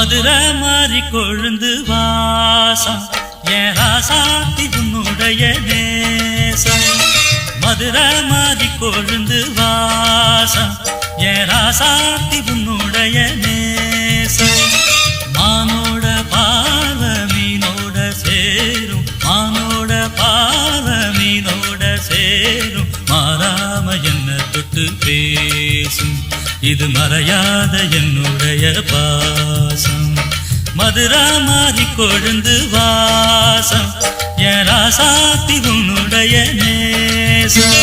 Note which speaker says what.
Speaker 1: மதுரை மாறி கொழுந்து வாசம் என் ராசாத்தி உன்னுடைய நேசம். மதுரை மாறி கொழுந்து வாசம் என் ராசாத்தி உன்னுடைய நேசம். மானோட பாவ மீனோட சேரும், மானோட பாவ மீனோட சேரும், மாறாம என்ன தொட்டு பேசும், இது மறையாத என்னுடைய பாசம். மதுரை மாறி கொழுந்து வாசம் என் ராசாத்தி உன்னுடைய நேசம்.